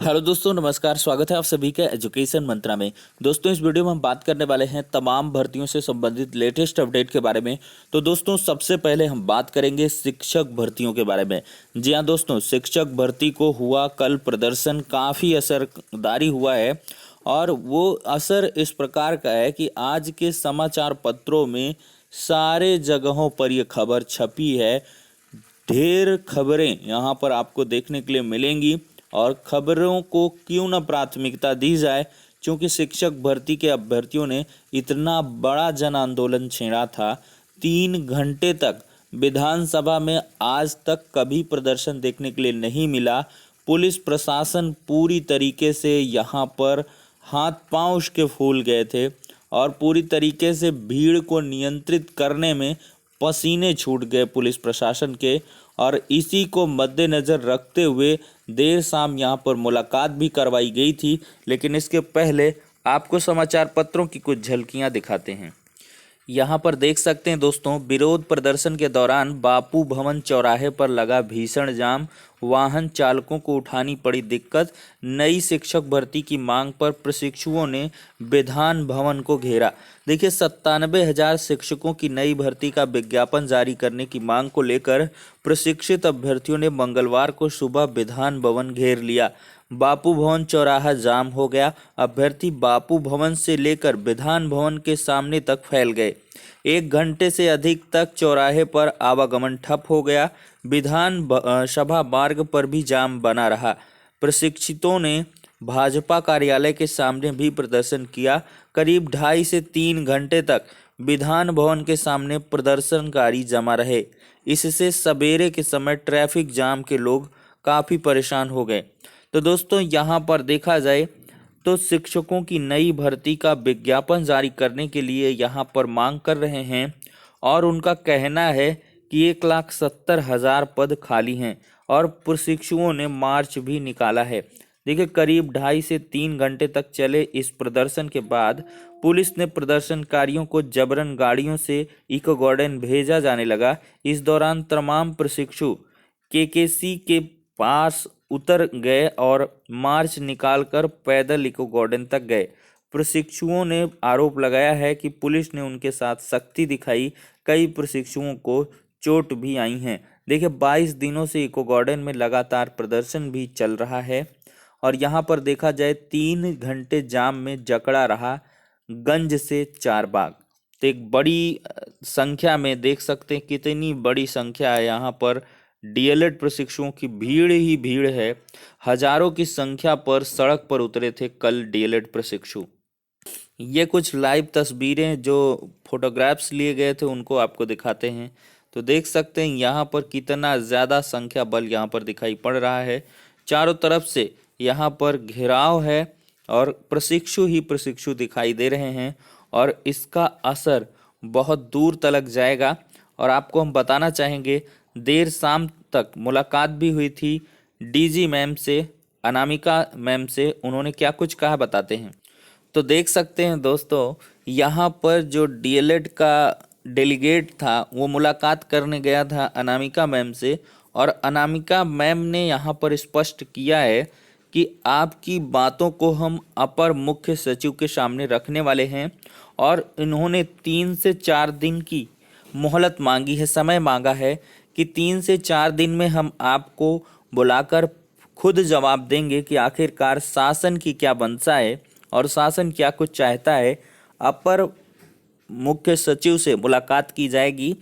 Hello दोस्तों, नमस्कार। स्वागत है आप सभी का एजुकेशन मंत्रा में। दोस्तों, इस वीडियो में हम बात करने वाले हैं तमाम भर्तियों से संबंधित लेटेस्ट अपडेट के बारे में। तो दोस्तों, सबसे पहले हम बात करेंगे शिक्षक भर्तियों के बारे में। जी हाँ दोस्तों, शिक्षक भर्ती को हुआ कल प्रदर्शन, काफ़ी असरदारी हुआ है। और वो असर इस प्रकार का है कि आज के समाचार पत्रों में सारे जगहों पर ये खबर छपी है। ढेर खबरें यहाँ पर आपको देखने के लिए मिलेंगी। और खबरों को क्यों न प्राथमिकता दी जाए, क्योंकि शिक्षक भर्ती के अभ्यर्थियों ने इतना बड़ा जन आंदोलन छेड़ा था। 3 घंटे तक विधानसभा में आज तक कभी प्रदर्शन देखने के लिए नहीं मिला। पुलिस प्रशासन पूरी तरीके से यहाँ पर हाथ पांव उसके फूल गए थे और पूरी तरीके से भीड़ को नियंत्रित करने में पसीने छूट गए पुलिस प्रशासन के। और इसी को मद्देनज़र रखते हुए देर शाम यहाँ पर मुलाकात भी करवाई गई थी। लेकिन इसके पहले आपको समाचार पत्रों की कुछ झलकियाँ दिखाते हैं। यहाँ पर देख सकते हैं दोस्तों, विरोध प्रदर्शन के दौरान बापू भवन चौराहे पर लगा भीषण जाम, वाहन चालकों को उठानी पड़ी दिक्कत। नई शिक्षक भर्ती की मांग पर प्रशिक्षुओं ने विधान भवन को घेरा। देखिए, 97,000 शिक्षकों की नई भर्ती का विज्ञापन जारी करने की मांग को लेकर प्रशिक्षित अभ्यर्थियों ने मंगलवार को सुबह विधान भवन घेर लिया। बापू भवन चौराहा जाम हो गया। अभ्यर्थी बापू भवन से लेकर विधान भवन के सामने तक फैल गए। 1 घंटे से अधिक तक चौराहे पर आवागमन ठप हो गया। विधान सभा मार्ग पर भी जाम बना रहा। प्रशिक्षितों ने भाजपा कार्यालय के सामने भी प्रदर्शन किया। करीब 2.5 से 3 घंटे तक विधान भवन के सामने प्रदर्शनकारी जमा रहे। इससे सवेरे के समय ट्रैफिक जाम के लोग काफ़ी परेशान हो गए। तो दोस्तों, यहाँ पर देखा जाए तो शिक्षकों की नई भर्ती का विज्ञापन जारी करने के लिए यहाँ पर मांग कर रहे हैं। और उनका कहना है कि 1,70,000 पद खाली हैं और प्रशिक्षुओं ने मार्च भी निकाला है। देखिए, करीब 2.5 से 3 घंटे तक चले इस प्रदर्शन के बाद पुलिस ने प्रदर्शनकारियों को जबरन गाड़ियों से इको गार्डन भेजा जाने लगा। इस दौरान तमाम प्रशिक्षु केकेसी के पास उतर गए और मार्च निकालकर पैदल इको गार्डन तक गए। प्रशिक्षुओं ने आरोप लगाया है कि पुलिस ने उनके साथ सख्ती दिखाई। कई प्रशिक्षुओं को चोट भी आई हैं। देखिए, 22 दिनों से इको गार्डन में लगातार प्रदर्शन भी चल रहा है। और यहाँ पर देखा जाए 3 घंटे जाम में जकड़ा रहा गंज से चारबाग। तो एक बड़ी संख्या में देख सकते हैं कितनी बड़ी संख्या है। यहाँ पर डीएलएड प्रशिक्षुओं की भीड़ ही भीड़ है। हजारों की संख्या पर सड़क पर उतरे थे कल डीएलएड प्रशिक्षु। ये कुछ लाइव तस्वीरें जो फोटोग्राफ्स लिए गए थे उनको आपको दिखाते हैं। तो देख सकते हैं यहाँ पर कितना ज़्यादा संख्या बल यहाँ पर दिखाई पड़ रहा है। चारों तरफ से यहाँ पर घेराव है और प्रशिक्षु ही प्रशिक्षु दिखाई दे रहे हैं। और इसका असर बहुत दूर तक जाएगा। और आपको हम बताना चाहेंगे, देर शाम तक मुलाकात भी हुई थी डीजी मैम से, अनामिका मैम से। उन्होंने क्या कुछ कहा बताते हैं। तो देख सकते हैं दोस्तों, यहाँ पर जो डीएलएड का डेलीगेट था वो मुलाकात करने गया था अनामिका मैम से। और अनामिका मैम ने यहाँ पर स्पष्ट किया है कि आपकी बातों को हम अपर मुख्य सचिव के सामने रखने वाले हैं। और इन्होंने 3 से 4 दिन की मोहलत मांगी है, समय मांगा है कि 3 से 4 दिन में हम आपको बुलाकर खुद जवाब देंगे कि आखिरकार शासन की क्या मंशा है और शासन क्या कुछ चाहता है। अपर मुख्य सचिव से मुलाकात की जाएगी।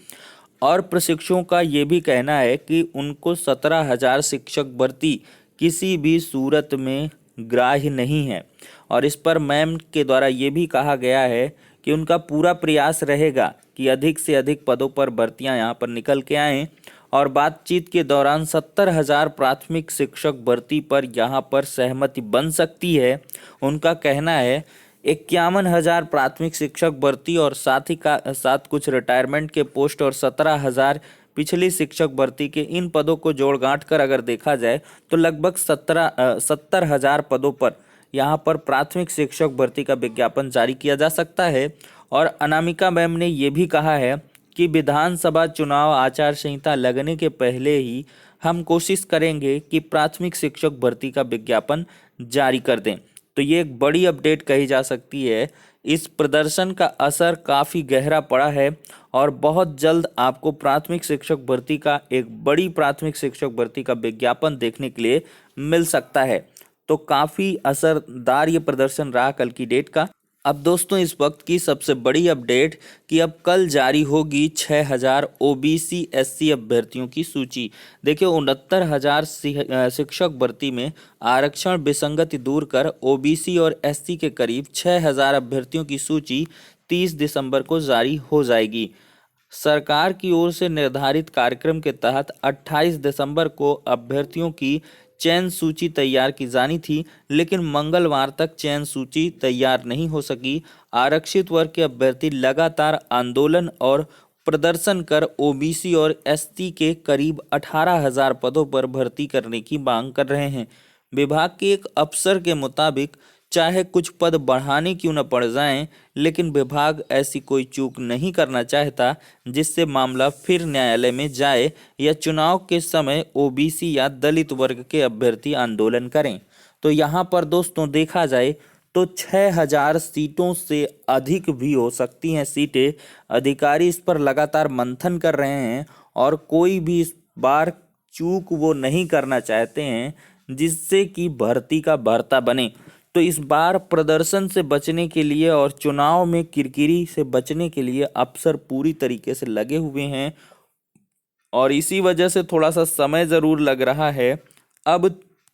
और प्रशिक्षुओं का ये भी कहना है कि उनको 17,000 शिक्षक भर्ती किसी भी सूरत में ग्राह्य नहीं है। और इस पर मैम के द्वारा ये भी कहा गया है कि उनका पूरा प्रयास रहेगा कि अधिक से अधिक पदों पर भर्तियां यहाँ पर निकल के आएँ। और बातचीत के दौरान 70,000 प्राथमिक शिक्षक भर्ती पर यहाँ पर सहमति बन सकती है। उनका कहना है 51,000 प्राथमिक शिक्षक भर्ती और साथ कुछ रिटायरमेंट के पोस्ट और 17,000 पिछली शिक्षक भर्ती के इन पदों को जोड़ गांठ कर अगर देखा जाए तो लगभग 70,000 पदों पर यहाँ पर प्राथमिक शिक्षक भर्ती का विज्ञापन जारी किया जा सकता है। और अनामिका मैम ने ये भी कहा है कि विधानसभा चुनाव आचार संहिता लगने के पहले ही हम कोशिश करेंगे कि प्राथमिक शिक्षक भर्ती का विज्ञापन जारी कर दें। तो ये एक बड़ी अपडेट कही जा सकती है। इस प्रदर्शन का असर काफ़ी गहरा पड़ा है और बहुत जल्द आपको प्राथमिक शिक्षक भर्ती का एक बड़ी प्राथमिक शिक्षक भर्ती का विज्ञापन देखने के लिए मिल सकता है। तो काफ़ी असरदार ये प्रदर्शन रहा कल की डेट का। अब दोस्तों इस वक्त की सबसे बड़ी अपडेट कि अब कल जारी होगी 6000 ओबीसी एससी अभ्यर्थियों की सूची। देखिए 69,000 शिक्षक भर्ती में आरक्षण विसंगति दूर कर ओबीसी और एससी के करीब 6000 अभ्यर्थियों की सूची 30 दिसंबर को जारी हो जाएगी। सरकार की ओर से निर्धारित कार्यक्रम के तहत 28 दिसंबर को अभ्यर्थियों की चयन सूची तैयार की जानी थी, लेकिन मंगलवार तक चयन सूची तैयार नहीं हो सकी। आरक्षित वर्ग के अभ्यर्थी लगातार आंदोलन और प्रदर्शन कर ओबीसी और एसटी के करीब 18,000 पदों पर भर्ती करने की मांग कर रहे हैं। विभाग के एक अफसर के मुताबिक चाहे कुछ पद बढ़ाने क्यों न पड़ जाएं, लेकिन विभाग ऐसी कोई चूक नहीं करना चाहता जिससे मामला फिर न्यायालय में जाए या चुनाव के समय ओबीसी या दलित वर्ग के अभ्यर्थी आंदोलन करें। तो यहाँ पर दोस्तों देखा जाए तो 6000 सीटों से अधिक भी हो सकती हैं सीटें। अधिकारी इस पर लगातार मंथन कर रहे हैं और कोई भी इस बार चूक वो नहीं करना चाहते हैं जिससे कि भर्ती का भरता बने। तो इस बार प्रदर्शन से बचने के लिए और चुनाव में किरकिरी से बचने के लिए अफसर पूरी तरीके से लगे हुए हैं और इसी वजह से थोड़ा सा समय ज़रूर लग रहा है। अब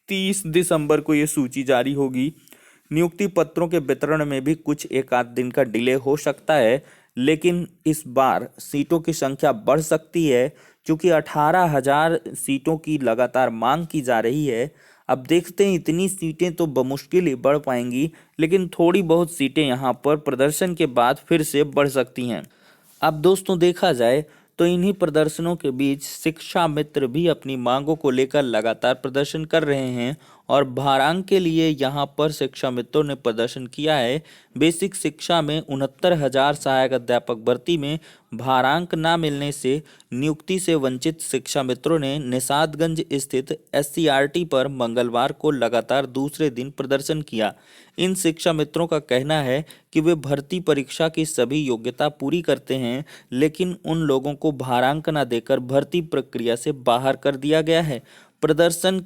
30 दिसंबर को ये सूची जारी होगी। नियुक्ति पत्रों के वितरण में भी कुछ एक आध दिन का डिले हो सकता है, लेकिन इस बार सीटों की संख्या बढ़ सकती है क्योंकि 18,000 सीटों की लगातार मांग की जा रही है। अब देखते हैं इतनी सीटें तो बमुश्किल ही बढ़ पाएंगी, लेकिन थोड़ी बहुत सीटें यहाँ पर प्रदर्शन के बाद फिर से बढ़ सकती हैं। अब दोस्तों देखा जाए तो इन्हीं प्रदर्शनों के बीच शिक्षा मित्र भी अपनी मांगों को लेकर लगातार प्रदर्शन कर रहे हैं और भारांक के लिए यहाँ पर शिक्षा मित्रों ने प्रदर्शन किया है। बेसिक शिक्षा में 69,000 सहायक अध्यापक भर्ती में भारांक न मिलने से नियुक्ति से वंचित शिक्षा मित्रों ने निषादगंज स्थित एससीईआरटी पर मंगलवार को लगातार दूसरे दिन प्रदर्शन किया। इन शिक्षा मित्रों का कहना है कि वे भर्ती परीक्षा की सभी योग्यता पूरी करते हैं, लेकिन उन लोगों को भारांक न देकर भर्ती प्रक्रिया से बाहर कर दिया गया है। प्रदर्शन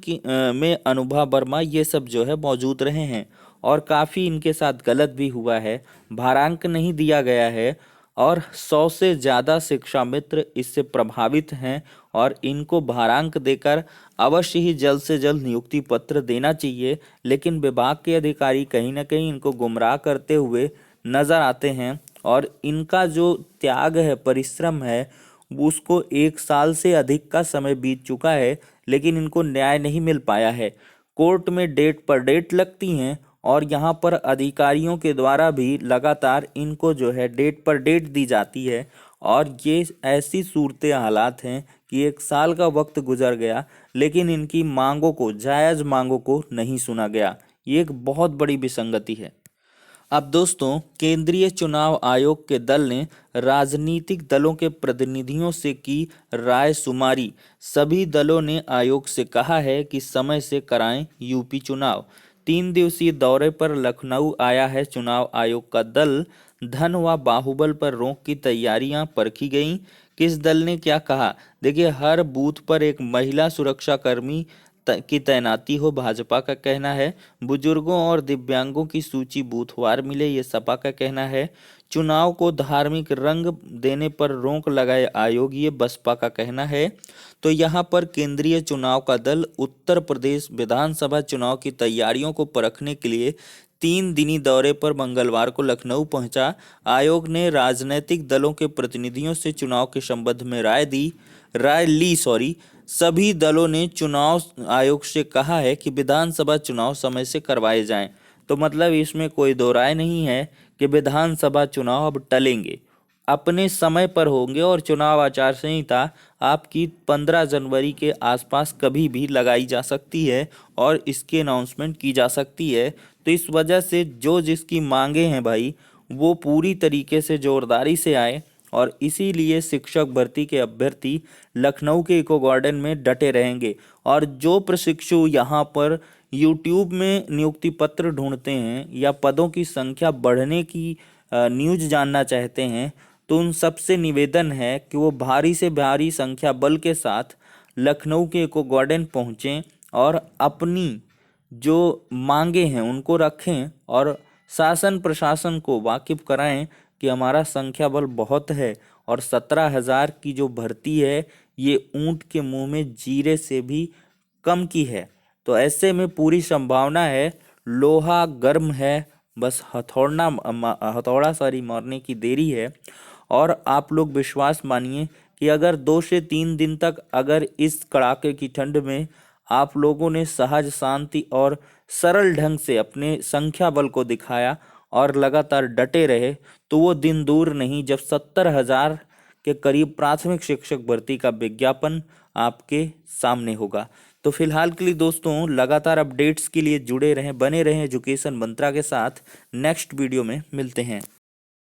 में अनुभव वर्मा ये सब जो है मौजूद रहे हैं और काफ़ी इनके साथ गलत भी हुआ है। भारांक नहीं दिया गया है और 100 से ज़्यादा शिक्षा मित्र इससे प्रभावित हैं और इनको भारांक देकर अवश्य ही जल्द से जल्द नियुक्ति पत्र देना चाहिए, लेकिन विभाग के अधिकारी कहीं ना कहीं इनको गुमराह करते हुए नज़र आते हैं और इनका जो त्याग है, परिश्रम है, उसको 1 साल से अधिक का समय बीत चुका है, लेकिन इनको न्याय नहीं मिल पाया है। कोर्ट में डेट पर डेट लगती हैं और यहाँ पर अधिकारियों के द्वारा भी लगातार इनको जो है डेट पर डेट दी जाती है और ये ऐसी सूरत हालात हैं कि 1 साल का वक्त गुजर गया, लेकिन इनकी मांगों को, जायज़ मांगों को नहीं सुना गया। ये एक बहुत बड़ी विसंगति है। अब दोस्तों केंद्रीय चुनाव आयोग के दल ने राजनीतिक दलों के प्रतिनिधियों से की राय शुमारी। सभी दलों ने आयोग से कहा है कि समय से कराएं यूपी चुनाव। 3 दिवसीय दौरे पर लखनऊ आया है चुनाव आयोग का दल। धन व बाहुबल पर रोक की तैयारियां परखी गईं। किस दल ने क्या कहा? देखिए, हर बूथ पर एक महिला सुरक्षाकर्मी की तैनाती हो, भाजपा का कहना है। बुजुर्गों और दिव्यांगों की सूची बूथवार मिले, ये सपा का कहना है। चुनाव को धार्मिक रंग देने पर रोक लगाए आयोग, ये बसपा का कहना है। तो यहाँ पर केंद्रीय चुनाव का दल उत्तर प्रदेश विधानसभा चुनाव की तैयारियों को परखने के लिए 3 दिनी दौरे पर मंगलवार को लखनऊ पहुंचा। आयोग ने राजनीतिक दलों के प्रतिनिधियों से चुनाव के संबंध में राय ली। सभी दलों ने चुनाव आयोग से कहा है कि विधानसभा चुनाव समय से करवाए जाएं। तो मतलब इसमें कोई दो राय नहीं है कि विधानसभा चुनाव अब टलेंगे, अपने समय पर होंगे और चुनाव आचार संहिता आपकी 15 जनवरी के आसपास कभी भी लगाई जा सकती है और इसकी अनाउंसमेंट की जा सकती है। तो इस वजह से जो जिसकी मांगे हैं भाई, वो पूरी तरीके से जोरदारी से आए और इसीलिए शिक्षक भर्ती के अभ्यर्थी लखनऊ के इको गार्डन में डटे रहेंगे। और जो प्रशिक्षु यहाँ पर यूट्यूब में नियुक्ति पत्र ढूंढते हैं या पदों की संख्या बढ़ने की न्यूज़ जानना चाहते हैं, तो उन सबसे निवेदन है कि वो भारी से भारी संख्या बल के साथ लखनऊ के इको गार्डन पहुँचें और अपनी जो मांगे हैं उनको रखें और शासन प्रशासन को वाकिफ कराएं कि हमारा संख्या बल बहुत है और 17,000 की जो भर्ती है ये ऊंट के मुंह में जीरे से भी कम की है। तो ऐसे में पूरी संभावना है, लोहा गर्म है, बस हथौड़ा सारी मारने की देरी है। और आप लोग विश्वास मानिए कि अगर 2 से 3 दिन तक अगर इस कड़ाके की ठंड में आप लोगों ने सहज शांति और सरल ढंग से अपने संख्या बल को दिखाया और लगातार डटे रहे, तो वो दिन दूर नहीं जब 70,000 के करीब प्राथमिक शिक्षक भर्ती का विज्ञापन आपके सामने होगा। तो फिलहाल के लिए दोस्तों लगातार अपडेट्स के लिए जुड़े रहें, बने रहें एजुकेशन मंत्रा के साथ। नेक्स्ट वीडियो में मिलते हैं।